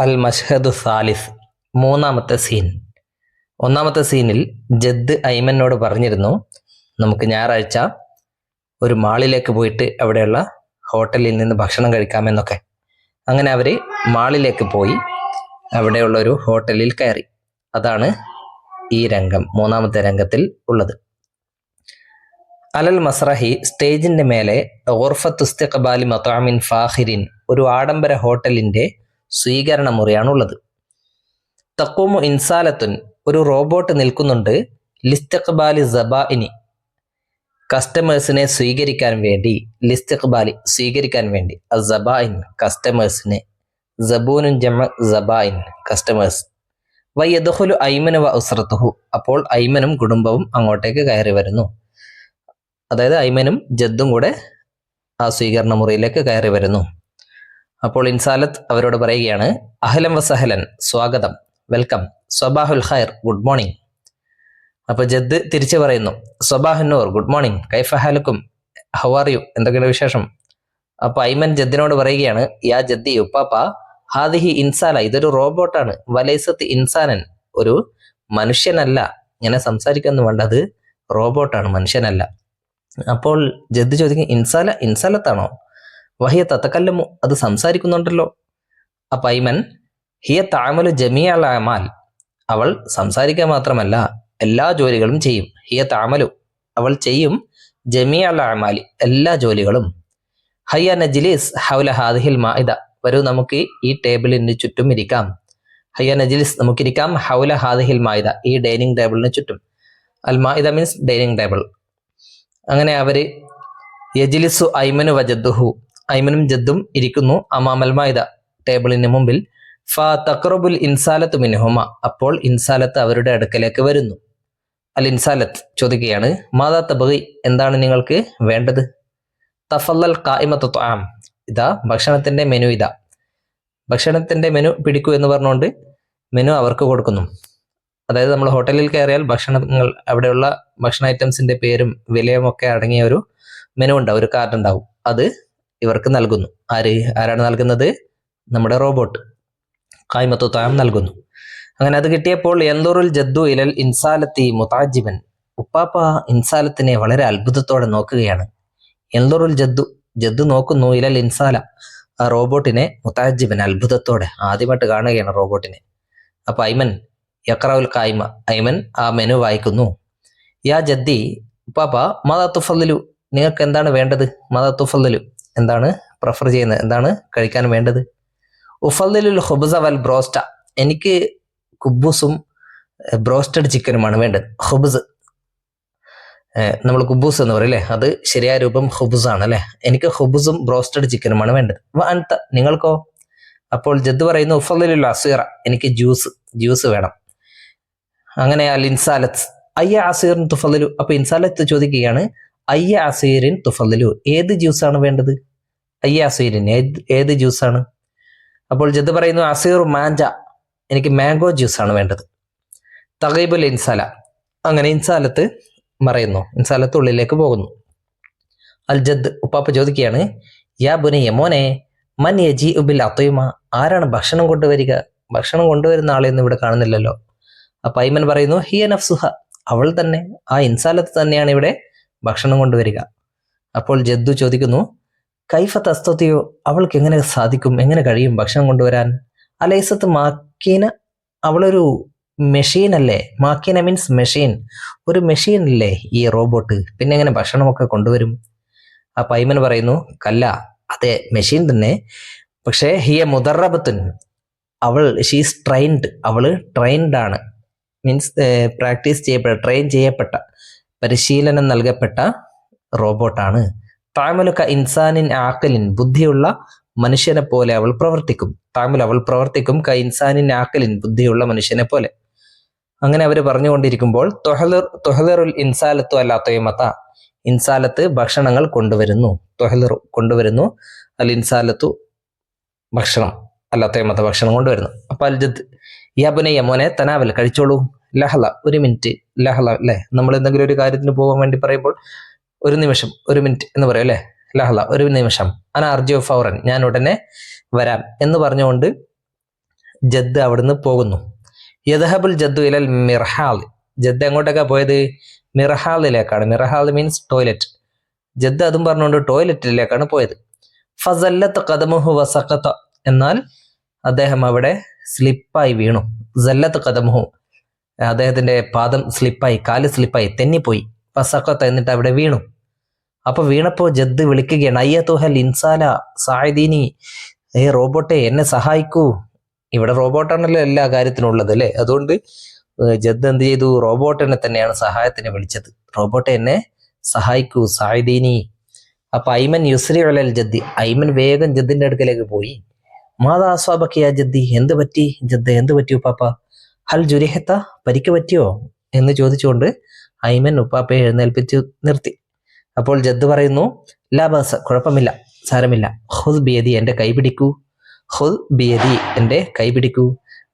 അൽ മഷ്ഹദു സാലിസ്, മൂന്നാമത്തെ സീൻ. ഒന്നാമത്തെ സീനിൽ ജദ് ഐമനോട് പറഞ്ഞിരുന്നു നമുക്ക് ഞായറാഴ്ച ഒരു മാളിലേക്ക് പോയിട്ട് അവിടെയുള്ള ഹോട്ടലിൽ നിന്ന് ഭക്ഷണം കഴിക്കാമെന്നൊക്കെ. അങ്ങനെ അവര് മാളിലേക്ക് പോയി അവിടെയുള്ള ഒരു ഹോട്ടലിൽ കയറി. അതാണ് ഈ രംഗം, മൂന്നാമത്തെ രംഗത്തിൽ ഉള്ളത്. അലൽ മസ്രഹി, സ്റ്റേജിന്റെ മേലെ ഗുർഫത്തു ഇസ്തിഖ്ബാലി മത്അമിൻ ഫാഖിരിൻ, ഒരു ആഡംബര ഹോട്ടലിന്റെ സ്വീകരണ മുറിയാണുള്ളത്. തഖൂമു ഇൻസാലത്തുൻ, ഒരു റോബോട്ട് നിൽക്കുന്നുണ്ട്. ലിസ്തിഖ്ബാലി സബാഇനി, കസ്റ്റമേഴ്സിനെ സ്വീകരിക്കാൻ വേണ്ടി. ലിസ്തിഖ്ബാലി, സ്വീകരിക്കാൻ വേണ്ടി. അസബായിൻ, കസ്റ്റമേഴ്സിനെ. സബൂനുൻ ജമ സബായിൻ, കസ്റ്റമേഴ്സ്. വയദ്ഖുലു ഐമനു വ ഉസ്റതുഹു, അപ്പോൾ ഐമനും കുടുംബവും അങ്ങോട്ടേക്ക് കയറി വരുന്നു. അതായത് ഐമനും ജദ്ദും കൂടെ ആ സ്വീകരണ മുറിയിലേക്ക് കയറി വരുന്നു. അപ്പോൾ ഇൻസാലത്ത് അവരോട് പറയുകയാണ്, അഹ്ലൻ വസഹലൻ, സ്വാഗതം, വെൽക്കം. സ്വബാഹുൽ ഖൈർ, ഗുഡ് മോർണിംഗ്. അപ്പൊ ജദ് തിരിച്ചു പറയുന്നു, സ്വബാഹുൻ നൂർ, ഗുഡ് മോർണിംഗ്. കൈഫ ഹാലുക്കും, ഹൗ ആർ യു, എന്തൊക്കെയാണ് വിശേഷം? അപ്പൊ ഐമൻ ജദ്ദിനോട് പറയുകയാണ്, യാ ജദ്ദി, ഉപ്പാപ്പ, ഹാദിഹി ഇൻസാല, ഇതൊരു റോബോട്ടാണ്. വലൈസത്ത് ഇൻസാനൻ, ഒരു മനുഷ്യനല്ല. ഇങ്ങനെ സംസാരിക്കുന്നു വേണ്ടത്, റോബോട്ടാണ്, മനുഷ്യനല്ല. അപ്പോൾ ജദ് ചോദിക്കും, ഇൻസാലത്താണോ? വഹിയ തതകല്ലമു, അത് സംസാരിക്കുന്നുണ്ടല്ലോ. അപ്പൊ ഐമൻ, ഹിയ തഅമലു ജമീഅൽ അമാൽ, അവൾ സംസാരിക്കുക മാത്രമല്ല എല്ലാ ജോലികളും ചെയ്യും. ഹിയ തഅമലു, അവൾ ചെയ്യും. ജമീഅൽ അമാലി, എല്ലാ ജോലികളും. ഹയ്യ നജ്ലിസ് ഹൗല ഹാദിഹിൽ മാഇദ, വരൂ നമുക്ക് ഈ ടേബിളിന് ചുറ്റും ഇരിക്കാം. ഹയ്യ നജ്ലിസ്, നമുക്കിരിക്കാം. ഹൗല ഹാദിഹിൽ മാഇദ, ഈ ഡൈനിങ് ടേബിളിന് ചുറ്റും. അൽ മാഇദ മീൻസ് ഡൈനിങ് ടേബിൾ. അങ്ങനെ അവര് യജ്ലിസു ഐമനു വജദ്ദുഹു, ഐമനും ജദ്ദും ഇരിക്കുന്നു. അമാമൽ മാഇദ, ടേബിളിന് മുമ്പിൽ. ഫ തഖ്റബുൽ ഇൻസാലത്തു മിൻഹുമ, അപ്പോൾ ഇൻസാലത്ത് അവരുടെ അടുക്കലേക്ക് വരുന്നു. അൽ ഇൻസാലത്ത് ചോദിക്കുകയാണ്, മാദാ തബ്ഗി, എന്താണ് നിങ്ങൾക്ക് വേണ്ടത്? തഫല്ലൽ ഖായിമത്തു ത്വആം, ഇതാ ഭക്ഷണത്തിന്റെ മെനു, ഇതാ ഭക്ഷണത്തിന്റെ മെനു പിടിക്കൂ എന്ന് പറഞ്ഞുകൊണ്ട് മെനു അവർക്ക് കൊടുക്കുന്നു. അതായത് നമ്മൾ ഹോട്ടലിൽ കയറിയാൽ ഭക്ഷണങ്ങൾ, അവിടെയുള്ള ഭക്ഷണ ഐറ്റംസിന്റെ പേരും വിലയും ഒക്കെ അടങ്ങിയ ഒരു മെനു ഉണ്ടാവും, ഒരു കാർഡ് ഉണ്ടാവും. അത് ഇവർക്ക് നൽകുന്നു. ആരാണ് നൽകുന്നത്? നമ്മുടെ റോബോട്ട് ഖായിമത്തു ത്വആം നൽകുന്നു. അങ്ങനെ അത് കിട്ടിയപ്പോൾ യൻദുറുൽ ജദ്ദു ഇലൽ ഇൻസാലത്തി മുതഅജ്ജിബൻ, ഉപ്പാപ്പ ഇൻസാലത്തിനെ വളരെ അത്ഭുതത്തോടെ നോക്കുകയാണ്. യൻദുറുൽ ജദ്ദു, ജദ്ദു നോക്കുന്നു. ഇലൽ ഇൻസാല, ആ റോബോട്ടിനെ. മുതഅജ്ജിബൻ, അത്ഭുതത്തോടെ, ആദ്യമായിട്ട് കാണുകയാണ് റോബോട്ടിനെ. അപ്പൊ ഐമൻ യഖറഉൽ ഖായിമ, ഐമൻ ആ മെനു വായിക്കുന്നു. യാ ജദ്ദി, ഉപ്പാപ്പ, മാദാ തുഫദ്ദിലു, നിങ്ങൾക്ക് എന്താണ് വേണ്ടത്? മാദാ തുഫദ്ദിലു, എന്താണ് പ്രിഫർ ചെയ്യുന്നത്, എന്താണ് കഴിക്കാൻ വേണ്ടത്? ഉഫദ്ദിലുൽ ഖുബ്സ വൽ ബ്രോസ്റ്റ, എനിക്ക് കുബൂസും ബ്രോസ്റ്റഡ് ചിക്കനുമാണ് വേണ്ടത്. ഖുബ്സ്, നമ്മൾ കുബൂസ് എന്ന് പറയും അല്ലേ, അത് ശരിയായ രൂപം ഖുബ്സ് ആണ് അല്ലെ. എനിക്ക് ഖുബ്സും ബ്രോസ്റ്റഡ് ചിക്കനുമാണ് വേണ്ടത്. വ അൻത, നിങ്ങൾക്കോ? അപ്പോൾ ജദ് പറയുന്നു, ഉഫദ്ദിലുൽ അസീറ, എനിക്ക് ജ്യൂസ് വേണം. അങ്ങനെ അൽ ഇൻസാലത്ത്, അയ്യ അസീറിൻ തുഫദ്ദിലു, അപ്പൊ ഇൻസാലത്ത് ചോദിക്കുകയാണ്, അയ്യ അസീറിൻ തുഫദ്ദിലു, ഏത് ജ്യൂസാണ് വേണ്ടത്? അയ്യ അസീറിൻ, ഏത് ജ്യൂസാണ്? അപ്പോൾ ജദ് പറയുന്നു, അസീറു മാഞ്ച, എനിക്ക് മാംഗോ ജ്യൂസാണ് വേണ്ടത്. തഗീബുൽ ഇൻസാല, അങ്ങനെ ഇൻസാലത്ത് മറയുന്നു, ഇൻസാലത്ത് ഉള്ളിലേക്ക് പോകുന്നു. അൽ ജദ്, ഉപ്പാപ്പ ചോദിക്കുകയാണ്, യാ ബുനയ്യ, മോനെ, മൻ യജീഉ ബിൽ അത്വീമ, ആരാണ് ഭക്ഷണം കൊണ്ടുവരിക? ഭക്ഷണം കൊണ്ടുവരുന്ന ആളെയൊന്നും ഇവിടെ കാണുന്നില്ലല്ലോ. അപ്പൊ ഐമൻ പറയുന്നു, ഹിയ നഫ്സുഹ, അവൾ തന്നെ, ആ ഇൻസാലത്ത് തന്നെയാണ് ഇവിടെ ഭക്ഷണം കൊണ്ടുവരിക. അപ്പോൾ ജദ്ദു ചോദിക്കുന്നു, കൈഫ തസ്തതിയോ, അവൾക്ക് എങ്ങനെ സാധിക്കും, എങ്ങനെ കഴിയും ഭക്ഷണം കൊണ്ടുവരാൻ? അലൈസത്ത് മാക്കീന, അവളൊരു മെഷീൻ അല്ലേ? മാക്കീന മീൻസ് മെഷീൻ, ഒരു മെഷീൻ അല്ലേ ഈ റോബോട്ട്, പിന്നെ എങ്ങനെ ഭക്ഷണമൊക്കെ കൊണ്ടുവരും? അപ്പൊ ഐമൻ പറയുന്നു, കല്ല, അതെ മെഷീൻ തന്നെ, പക്ഷേ ഹിയ മുദറബത്തുൻ, അവൾ ഷീസ് ട്രെയിൻഡ്, അവള് ട്രെയിൻഡ് ആണ്, മീൻസ് പ്രാക്ടീസ് ചെയ്യപ്പെട്ട, ട്രെയിൻ ചെയ്യപ്പെട്ട, പരിശീലനം നൽകപ്പെട്ട റോബോട്ടാണ്. താമലുക ഇൻസാനിൻ ആഖിലിൻ, ബുദ്ധിയുള്ള മനുഷ്യനെ പോലെ അവൾ പ്രവർത്തിക്കും. താമൽ, അവൾ പ്രവർത്തിക്കും. ക ഇൻസാനിൻ ആഖിലിൻ, ബുദ്ധിയുള്ള മനുഷ്യനെ പോലെ. അങ്ങനെ അവർ പറഞ്ഞുകൊണ്ടിരിക്കുമ്പോൾ തൊഹ്ലിറുൽ ഇൻസാലത്തു അൽ അത്വീമത, ഇൻസാലത്ത് ഭക്ഷണങ്ങൾ കൊണ്ടുവരുന്നു. തൊഹ്ലിറു, കൊണ്ടുവരുന്നു. അൽ ഇൻസാലത്തു, ഭക്ഷണം. അൽ അത്വീമത, ഭക്ഷണം കൊണ്ടുവരുന്നു. അപ്പൊ അൽ ജദ്, യാ ബുനയ്യ, മോനെ, തനാവൽ, കഴിച്ചോളൂ. ലഹല, ഒരു മിനിറ്റ്. ലഹല അല്ലേ, നമ്മൾ എന്തെങ്കിലും ഒരു കാര്യത്തിന് പോകാൻ വേണ്ടി പറയുമ്പോൾ ഒരു നിമിഷം, ഒരു മിനിറ്റ് എന്ന് പറയും അല്ലേ. ലഹല, ഒരു നിമിഷം. അന അർജു ഫൗറൻ, ഞാൻ ഉടനെ വരാം എന്ന് പറഞ്ഞുകൊണ്ട് ജദ് അവിടുന്ന് പോകുന്നു. യദ്ഹബുൽ ജദ്ദു ഇലൽ മിർഹാൽ, ജദ് എങ്ങോട്ടൊക്കെ പോയത്? മിർഹാലിലേക്കാണ്. മിർഹാൽ മീൻസ് ടോയ്ലറ്റ്. ജദ് അതും പറഞ്ഞുകൊണ്ട് ടോയ്ലറ്റിലേക്കാണ് പോയത്. ഫസല്ലത്ത് ഖദമുഹു വസഖത, എന്നാൽ അദ്ദേഹം അവിടെ സ്ലിപ്പായി വീണു. സല്ലത്ത് ഖദമുഹു, അദ്ദേഹത്തിന്റെ പാദം സ്ലിപ്പായി, കാല് സ്ലിപ്പായി, തെന്നിപ്പോയി. വസഖത, എന്നിട്ട് അവിടെ വീണു. അപ്പൊ വീണപ്പോ ജദ് വിളിക്കുകയാണ്, അയ്യത്തുഹൽ ഇൻസാല സായിദീനി, റോബോട്ടെ എന്നെ സഹായിക്കൂ. ഇവിടെ റോബോട്ടാണല്ലോ എല്ലാ കാര്യത്തിനും ഉള്ളത് അല്ലെ. അതുകൊണ്ട് ജദ് എന്ത് ചെയ്തു? റോബോട്ടിനെ തന്നെയാണ് സഹായത്തിന് വിളിച്ചത്. റോബോട്ടെ എന്നെ സഹായിക്കൂ, സായിദീനി. അപ്പൊ ഐമൻ യുസ്രി അലൽ ജദ്ദി, ഐമൻ വേഗം ജദ്ദിന്റെ അടുക്കലേക്ക് പോയി. മാതാ അസ്വാബക്കിയ ജദ്ദി, എന്ത് പറ്റി ജദ്ദ്, എന്ത് പറ്റി ഉപ്പാപ്പ? ഹൽ ജുരിഹത്ത, പരിക്ക് പറ്റിയോ എന്ന് ചോദിച്ചുകൊണ്ട് ഐമൻ ഉപ്പാപ്പയെ എഴുന്നേൽപ്പിച്ച് നിർത്തി. അപ്പോൾ ജദ്ദ് പറയുന്നു, ലാ ബഅസ, കുഴപ്പമില്ല, സാരമില്ല. ഖുദ് ബിയദി, എന്റെ കൈ പിടിക്കൂ. ഖുദ് ബിയദി, എന്റെ കൈ പിടിക്കൂ.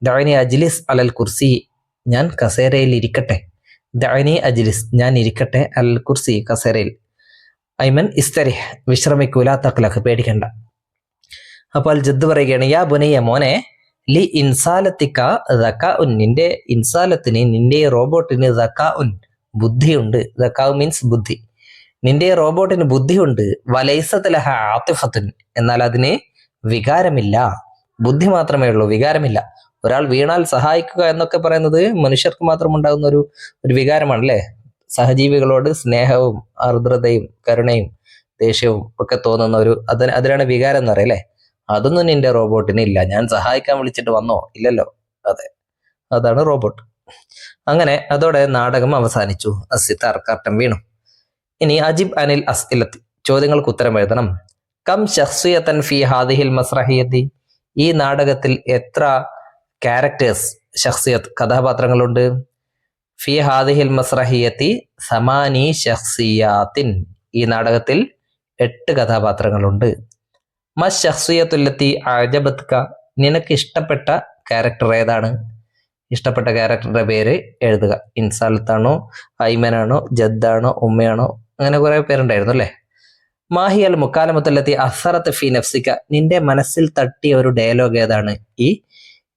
ദഅനി അജ്ലിസ് അലൽ കുർസി, ഞാൻ കസേരയിൽ ഇരിക്കട്ടെ. ദഅനി അജ്ലിസ്, ഞാൻ ഇരിക്കട്ടെ, അൽ കുർസി, കസേരയിൽ. ഐമൻ ഇസ്തരിഹ്, വിശ്രമിക്കൂ, ലാ തഖ്ലഖ്, പേടിക്കണ്ട. അപ്പോൾ ജദ്ദ് പറയുകയാണ്, യാ ബുനയ്യ, മോനെ, ലി ഇൻസാലത്തിക്ക ദക്കാഉൻ, നിന്റെ ഇൻസാലത്തിന്, നിന്റെ റോബോട്ടിന് ദക്കാഉൻ, ബുദ്ധിയുണ്ട്. ദക്കാഉ മീൻസ് ബുദ്ധി. നിന്റെ റോബോട്ടിന് ബുദ്ധിയുണ്ട്. വലൈസത്ത് ലഹ ആതിഫത്തുൻ, എന്നാൽ അതിന് വികാരമില്ല. ബുദ്ധി മാത്രമേ ഉള്ളൂ, വികാരമില്ല. ഒരാൾ വീണാൽ സഹായിക്കുക എന്നൊക്കെ പറയുന്നത് മനുഷ്യർക്ക് മാത്രം ഉണ്ടാകുന്ന ഒരു വികാരമാണ് അല്ലേ. സഹജീവികളോട് സ്നേഹവും ആർദ്രതയും കരുണയും ദേഷ്യവും ഒക്കെ തോന്നുന്ന അതിനാണ് വികാരം എന്ന് പറയല്ലേ. അതൊന്നും നിന്റെ റോബോട്ടിന് ഇല്ല. ഞാൻ സഹായിക്കാൻ വിളിച്ചിട്ട് വന്നോ? ഇല്ലല്ലോ. അതെ, അതാണ് റോബോട്ട്. അങ്ങനെ അതോടെ നാടകം അവസാനിച്ചു. അസിത്താർ, കർട്ടൻ വീണു. ഇനി അജിബ് അനിൽ അസ്ഇലത്തി, ചോദ്യങ്ങൾക്ക് ഉത്തരം എഴുതണം. കം ശഖ്സിയതൻ ഫി ഹാദിഹിൽ മസ്റഹിയത്തി, ഈ നാടകത്തിൽ എത്ര ക്യാരക്ടേഴ്സ്, ശഖ്സിയത്ത്, കഥാപാത്രങ്ങളുണ്ട്? ഫി ഹാദിഹിൽ മസ്റഹിയത്തി സമാനി ശഖ്സിയാത്തിൻ, ഈ നാടകത്തിൽ 8 കഥാപാത്രങ്ങളുണ്ട്. മസ്ശഖ്സിയത്തുല്ലത്തി അഅജബത്ക, നിനക്ക് ഇഷ്ടപ്പെട്ട ക്യാരക്ടർ ഏതാണ്? ഇഷ്ടപ്പെട്ട ക്യാരക്ടറുടെ പേര് എഴുതുക. ഇൻസാലത്താണോ, ഐമനാണോ, ജദ്ദാണോ, ഉമ്മയാണോ, അങ്ങനെ കുറെ പേരുണ്ടായിരുന്നു അല്ലേ. മാഹി അൽ മുക്കാലമത്തുല്ലത്തി അസറത്ത് ഫി നഫ്സിക, നിന്റെ മനസ്സിൽ തട്ടിയ ഒരു ഡയലോഗ് ഏതാണ്? ഈ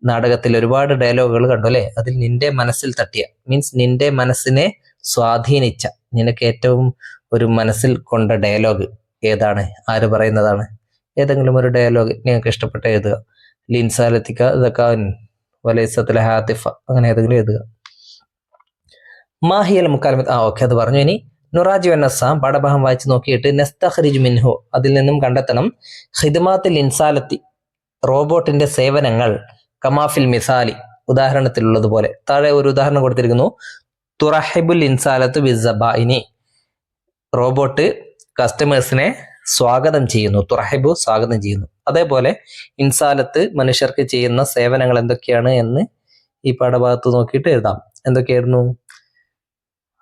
നാടകത്തിൽ ഒരുപാട് ഡയലോഗുകൾ കണ്ടു അല്ലെ. അതിൽ നിന്റെ മനസ്സിൽ തട്ടിയ മീൻസ് നിന്റെ മനസ്സിനെ സ്വാധീനിച്ച, നിനക്ക് ഏറ്റവും ഒരു മനസ്സിൽ കൊണ്ട ഡയലോഗ് ഏതാണ്? ആര് പറയുന്നതാണ്? ഏതെങ്കിലും ഒരു ഡയലോഗ് നിങ്ങൾക്ക് ഇഷ്ടപ്പെട്ട എഴുതുക. ലിൻസാലത്തിക്ക ദക്കാഉൻ വലൈസത്ത് ലഹ ആതിഫ, അങ്ങനെ ഏതെങ്കിലും എഴുതുക. മാഹിയൽ മുക്കാലമത്ത്, ഓക്കെ, അത് പറഞ്ഞു. ഇനി നുറാജി വന്നസാം, പാഠഭാഗം വായിച്ചു നോക്കിയിട്ട് നസ്തഖ്രിജ് മിൻഹു, അതിൽ നിന്നും കണ്ടെത്തണം. ഖിദ്മാത്തിൽ ഇൻസാലത്തി, റോബോട്ടിന്റെ സേവനങ്ങൾ. കമാഫിൽ മിസാലി, ഉദാഹരണത്തിലുള്ളതുപോലെ. താഴെ ഒരു ഉദാഹരണം കൊടുത്തിരിക്കുന്നു. തുറഹിബുൽ ഇൻസാലത്തു ബിസ്സബായിനി, റോബോട്ട് കസ്റ്റമേഴ്സിനെ സ്വാഗതം ചെയ്യുന്നു. തുറഹിബു, സ്വാഗതം ചെയ്യുന്നു. അതേപോലെ ഇൻസാലത്ത് മനുഷ്യർക്ക് ചെയ്യുന്ന സേവനങ്ങൾ എന്തൊക്കെയാണ് എന്ന് ഈ പാഠഭാഗത്ത് നോക്കിയിട്ട് എഴുതാം. എന്തൊക്കെയായിരുന്നു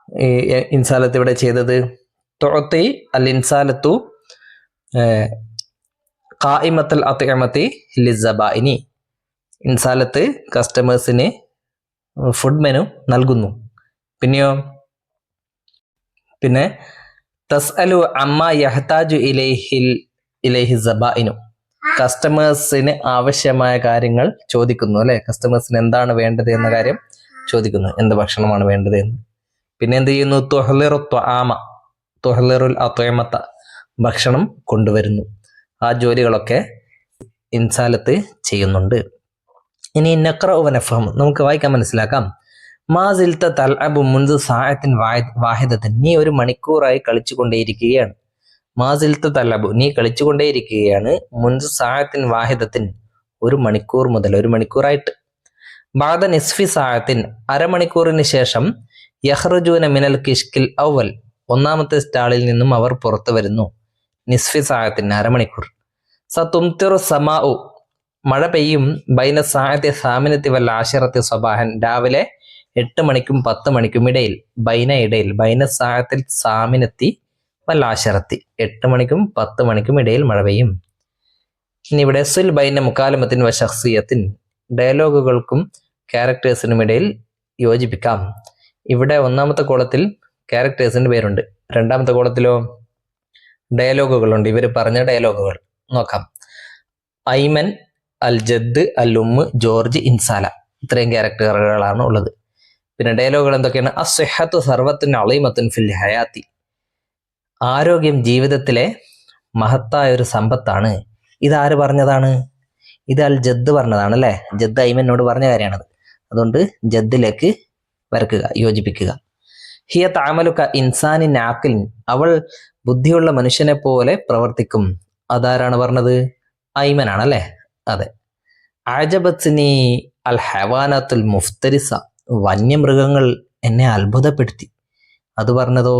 ഈ ഇൻസാലത്ത് ഇവിടെ ചെയ്തത്? തുഅത്തി അൽ ഇൻസാലത്തു ഖായിമത്തുൽ അത്ഇമത്തി ലിസ്സബായിനി, ഇൻസാലത്ത് കസ്റ്റമേഴ്സിന് ഫുഡ് മെനു നൽകുന്നു. പിന്നെയോ, പിന്നെ തസ്അലു അമ്മ യഹ്താജു ഇലൈഹി സബായിനു, കസ്റ്റമേഴ്സിന് ആവശ്യമായ കാര്യങ്ങൾ ചോദിക്കുന്നു അല്ലെ. കസ്റ്റമേഴ്സിന് എന്താണ് വേണ്ടത് എന്ന കാര്യം ചോദിക്കുന്നു, എന്ത് ഭക്ഷണമാണ് വേണ്ടത് എന്ന്. പിന്നെ എന്ത് ചെയ്യുന്നു? തുഹ്ലിറുൽ അത്ഇമത, ഭക്ഷണം കൊണ്ടുവരുന്നു. ആ ജോലികളൊക്കെ ഇൻസാലത്ത് ചെയ്യുന്നുണ്ട്. ഇനി നഖ്റഉ വനഫഹം, നമുക്ക് വായിക്കാൻ മനസ്സിലാക്കാം. മാസിൽത തൽഅബു മുൻദു സാഅത്തിൻ വാഹിദത്തിൻ, നീ ഒരു മണിക്കൂറായി കളിച്ചുകൊണ്ടേയിരിക്കുകയാണ്. മാസിൽത തൽഅബു, നീ കളിച്ചുകൊണ്ടേയിരിക്കുകയാണ്. മുൻദു സാഅത്തിൻ വാഹിദത്തിൻ, ഒരു മണിക്കൂർ മുതൽ, ഒരു മണിക്കൂറായിട്ട്. ബഅദ നിസ്ഫി സാഅത്തിൻ, അരമണിക്കൂറിന് ശേഷം. യഖ്റുജൂന മിനൽ കിഷ്കിൽ അവൽ, ഒന്നാമത്തെ സ്റ്റാളിൽ നിന്നും അവർ പുറത്തു വരുന്നു. നിസ്ഫി സാഅത്തിൻ, അരമണിക്കൂർ. സതുംതിറു സമാഉ, മഴ പെയ്യും. ബൈന സാഅത്തി സാമിനത്തി വൽ ആശിറത്തി സ്വബാഹൻ, രാവിലെ 8 മണിക്കും 10 മണിക്കും ഇടയിൽ. ഇടയിൽ, ബൈന സാഅത്തിൽ സാമിനത്തി വൽ ആശിറത്തി, 8 മണിക്കും 10 മണിക്കും ഇടയിൽ മഴ പെയ്യും. ഇനി ഇവിടെ സുൽ ബൈന മുക്കാലമത്തിൻ വ ശഖ്സിയത്തിൻ, ഡയലോഗുകൾക്കും ക്യാരക്ടേഴ്സിനും ഇടയിൽ യോജിപ്പിക്കാം. ഇവിടെ ഒന്നാമത്തെ കോളത്തിൽ ക്യാരക്ടേഴ്സിന്റെ പേരുണ്ട്, രണ്ടാമത്തെ കോളത്തിലോ ഡയലോഗുകളുണ്ട്. ഇവർ പറഞ്ഞ ഡയലോഗുകൾ നോക്കാം. ഐമൻ അൽ ജദ്, അൽ ഉമ്മ്, ജോർജ്, ഇൻസാല. ഇത്രയും ക്യാരക്ടറുകളാണ് ഉള്ളത്. പിന്നെ ഡയലോഗുകൾ എന്തൊക്കെയാണ്? അസ്സഹത്തു സർവത്തുൻ അളീമത്തുൻ ഫിൽ ഹയാത്തി. ആരോഗ്യം ജീവിതത്തിലെ മഹത്തായ ഒരു സമ്പത്താണ്. ഇതാര് പറഞ്ഞതാണ്? ഇത് അൽ ജദ് പറഞ്ഞതാണ് അല്ലേ? ജദ് ഐമനോട് പറഞ്ഞ കാര്യമാണത്. അതുകൊണ്ട് ജദ്ദിലേക്ക് വരക്കുക, യോജിപ്പിക്കുക. ഹിയ തഅമലുക ഇൻസാനിൻ ആഖിലിൻ. അവൾ ബുദ്ധിയുള്ള മനുഷ്യനെ പോലെ പ്രവർത്തിക്കും. അതാരാണ് പറഞ്ഞത്? ഐമനാണ് അല്ലേ? അതെ. അജബത്നി അൽ ഹവാനാത്തുൽ മുഫ്തരിസ. വന്യമൃഗങ്ങൾ എന്നെ അത്ഭുതപ്പെടുത്തി. അത് പറഞ്ഞതോ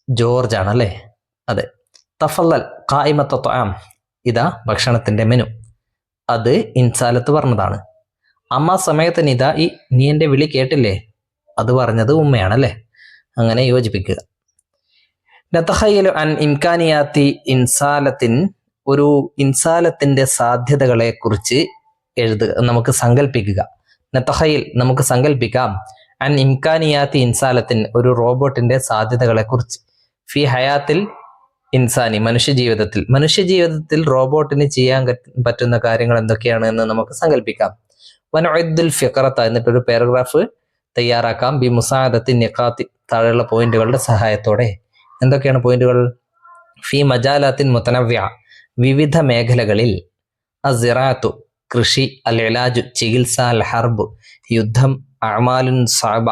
ജോർജ് ആണ് അല്ലേ? അതെ. തഫല്ലൽ ഖായിമത്ത ത്വആം. ഇതാ ഭക്ഷണത്തിന്റെ മെനു. അത് ഇൻസാലത്ത് പറഞ്ഞതാണ്. അമ്മ സമയത്ത് നീ എൻ്റെ വിളി കേട്ടില്ലേ? അത് പറഞ്ഞത് ഉമ്മയാണല്ലേ? അങ്ങനെ യോജിപ്പിക്കുക. നതഖയ്യലു അൻ ഇംകാനിയാത്തി ഇൻസാലത്തിൻ. ഒരു ഇൻസാലത്തിന്റെ സാധ്യതകളെ കുറിച്ച് എഴുതുക, നമുക്ക് സങ്കല്പിക്കുക. നതഖയ്യൽ നമുക്ക് സങ്കല്പിക്കാം. അൻ ഇംകാനിയാത്തി ഇൻസാലത്തിൻ, ഒരു റോബോട്ടിന്റെ സാധ്യതകളെ കുറിച്ച്. ഫി ഹയാത്തിൽ ഇൻസാനി, മനുഷ്യജീവിതത്തിൽ റോബോട്ടിന് ചെയ്യാൻ പറ്റുന്ന കാര്യങ്ങൾ എന്തൊക്കെയാണ് എന്ന് നമുക്ക് സങ്കല്പിക്കാം. വനുഅദ്ദുൽ ഫിഖറത, എന്നിട്ടൊരു പാരഗ്രാഫ് തയ്യാറാക്കാം. ബി മുസാഅദത്തി നിഖാത്തി, താഴെയുള്ള പോയിന്റുകളുടെ സഹായത്തോടെ. എന്തൊക്കെയാണ് പോയിന്റുകൾ? ഫി മജാലാത്തിൻ മുതനവ്യ, വിവിധ മേഖലകളിൽ. അസിറാത്തു, കൃഷി. അൽ ഇലാജു, ചികിത്സ. അൽ ഹർബ്, യുദ്ധം. അഅമാലുൻ സഅബ,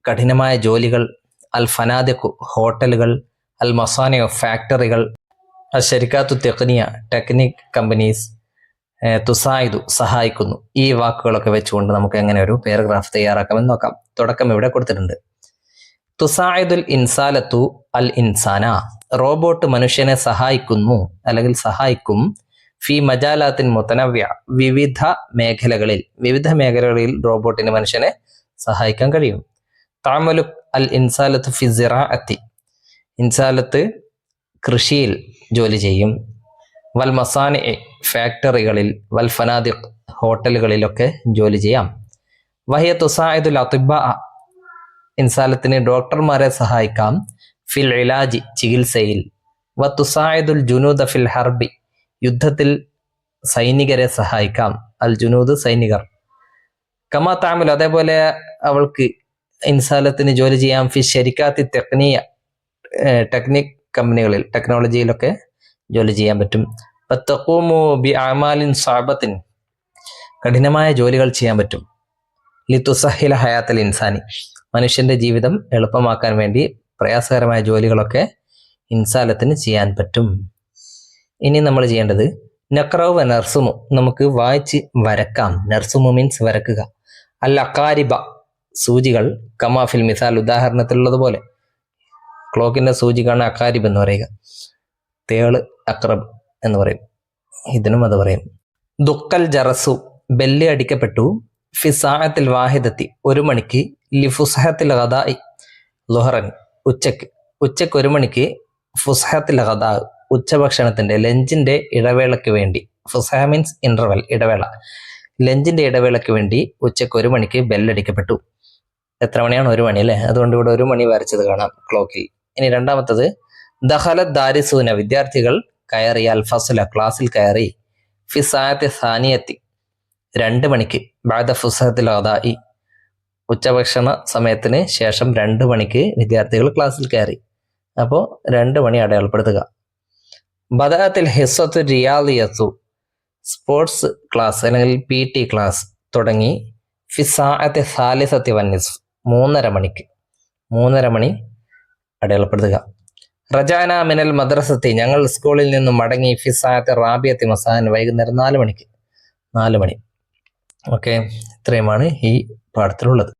കഠിനമായ ജോലികൾ. അൽ ഫനാദിഖു, ഹോട്ടലുകൾ. അൽ മസാനിഉ, ഫാക്ടറികൾ. അൽ ശരിക്കാത്തു തെഖ്നിയ, ടെക്നിക് കമ്പനീസ്. തുസായിദു, സഹായിക്കുന്നു. ഈ വാക്കുകളൊക്കെ വെച്ചുകൊണ്ട് നമുക്ക് എങ്ങനെ ഒരു പാരഗ്രാഫ് തയ്യാറാക്കാമെന്ന് നോക്കാം. തുടക്കം ഇവിടെ കൊടുത്തിട്ടുണ്ട്. തുസായിദുൽ ഇൻസാലത്തു അൽ ഇൻസാന. റോബോട്ട് മനുഷ്യനെ സഹായിക്കുന്നു അല്ലെങ്കിൽ സഹായിക്കും. ഫി മജാലാത്തിൻ മുതനവ്യ, വിവിധ മേഖലകളിൽ റോബോട്ടിന് മനുഷ്യനെ സഹായിക്കാൻ കഴിയും. തഅമലു അൽ ഇൻസാലത്തു ഫി സിറാഅത്തി. ഇൻസാലത്ത് കൃഷിയിൽ ജോലി ചെയ്യും. വൽ മസാനി, ഫാക്ടറികളിൽ. വൽ ഫനാദിഖ്, ഹോട്ടലുകളിലൊക്കെ ജോലി ചെയ്യാം. വഹിയ തുസായിദുൽ അത്തിബാ. ഇൻസാലത്തിന് ഡോക്ടർമാരെ സഹായിക്കാം. ഫിൽ ഇലാജി, ചികിത്സയിൽ. വ തുസായിദുൽ ജുനൂദ ഫിൽ ഹർബി, യുദ്ധത്തിൽ സൈനികരെ സഹായിക്കാം. അൽ ജുനൂദ്, സൈനികർ. കമാ തഅമലു, അതേപോലെ അവൾക്ക് ഇൻസാലത്തിന് ജോലി ചെയ്യാം. ഫി ശരിക്കാത്തി തെഖ്നിയ, ടെക്നിക് കമ്പനികളിൽ, ടെക്നോളജിയിലൊക്കെ ജോലി ചെയ്യാൻ പറ്റും. തഖൂമു ബി അഅമാലിൻ സഅബത്തിൻ, കഠിനമായ ജോലികൾ ചെയ്യാൻ പറ്റും. ലിതുസഹില ഹയാത്തൽ ഇൻസാനി, മനുഷ്യന്റെ ജീവിതം എളുപ്പമാക്കാൻ വേണ്ടി പ്രയാസകരമായ ജോലികളൊക്കെ ഇൻസാലത്തിന് ചെയ്യാൻ പറ്റും. ഇനി നമ്മൾ ചെയ്യേണ്ടത് നഖ്റഉ വ നർസുമു, നമുക്ക് വായിച്ച് വരക്കാം. നർസുമു മീൻസ് വരക്കുക. അൽ അഖാരിബ, സൂചികൾ. കമാഫിൽ മിസാൽ, ഉദാഹരണത്തിലുള്ളതുപോലെ. ക്ലോക്കിന്റെ സൂചിക്കാണ് അഖാരിബ് എന്ന് പറയുക. തേള് അക്രബ് എന്ന് പറയും. ഇതിനും അത് പറയും. ദുക്കൽ ജറസു, ബെല്ല് അടിക്കപ്പെട്ടു. ഫി സാഅത്തിൽ വാഹിദത്തി, ഒരു മണിക്ക്. ലി ഫുസ്ഹത്തിൽ ഗദാഇ ളുഹറൻ, ഉച്ചക്ക് 1 മണിക്ക്. ഫുസ്ഹത്തിൽ ഗദാ, ഉച്ചഭക്ഷണത്തിന്റെ ലഞ്ചിന്റെ ഇടവേളയ്ക്ക് വേണ്ടി. ഫുസ്ഹ മീൻസ് ഇന്റർവെൽ, ഇടവേള. ലഞ്ചിന്റെ ഇടവേളയ്ക്ക് വേണ്ടി ഉച്ചക്ക് 1 മണിക്ക് ബെല്ലടിക്കപ്പെട്ടു. എത്ര മണിയാണ്? 1 മണി അല്ലേ? അതുകൊണ്ട് ഇവിടെ 1 മണി വരച്ചത് കാണാം ക്ലോക്കിൽ. ഇനി രണ്ടാമത്തത് ദഖലത് ദാരിസൂന, വിദ്യാർത്ഥികൾ കയറി. അൽ ഫസ്ല, ക്ലാസ്സിൽ കയറി. ഫി സാഅത്തി സാനിയത്തി, 2 മണിക്ക്. ബഅദ ഫുസ്ഹത്തിൽ ഗദാഇ, ഉച്ചഭക്ഷണ സമയത്തിന് ശേഷം 2 മണിക്ക് വിദ്യാർത്ഥികൾ ക്ലാസ്സിൽ കയറി. അപ്പോൾ 2 മണി അടയാളപ്പെടുത്തുക. ബദഅത്തിൽ ഹിസ്സത്തു റിയാദിയത്തു, സ്പോർട്സ് ക്ലാസ് അല്ലെങ്കിൽ PT ക്ലാസ് തുടങ്ങി. ഫി സാഅത്തി സാലിസത്തി വന്നിസ്ഫ്, 3:30 മണിക്ക്. 3:30 മണി അടയാളപ്പെടുത്തുക. റജാന മിനൽ മദ്രസത്തി, ഞങ്ങൾ സ്കൂളിൽ നിന്നും മടങ്ങി. ഫി സാഅത്തി റാബിയത്തി മസാൻ, വൈകുന്നേരം 4 മണിക്ക്. 4 മണി. ഓക്കെ, ഇത്രയുമാണ് ഈ പാഠത്തിലുള്ളത്.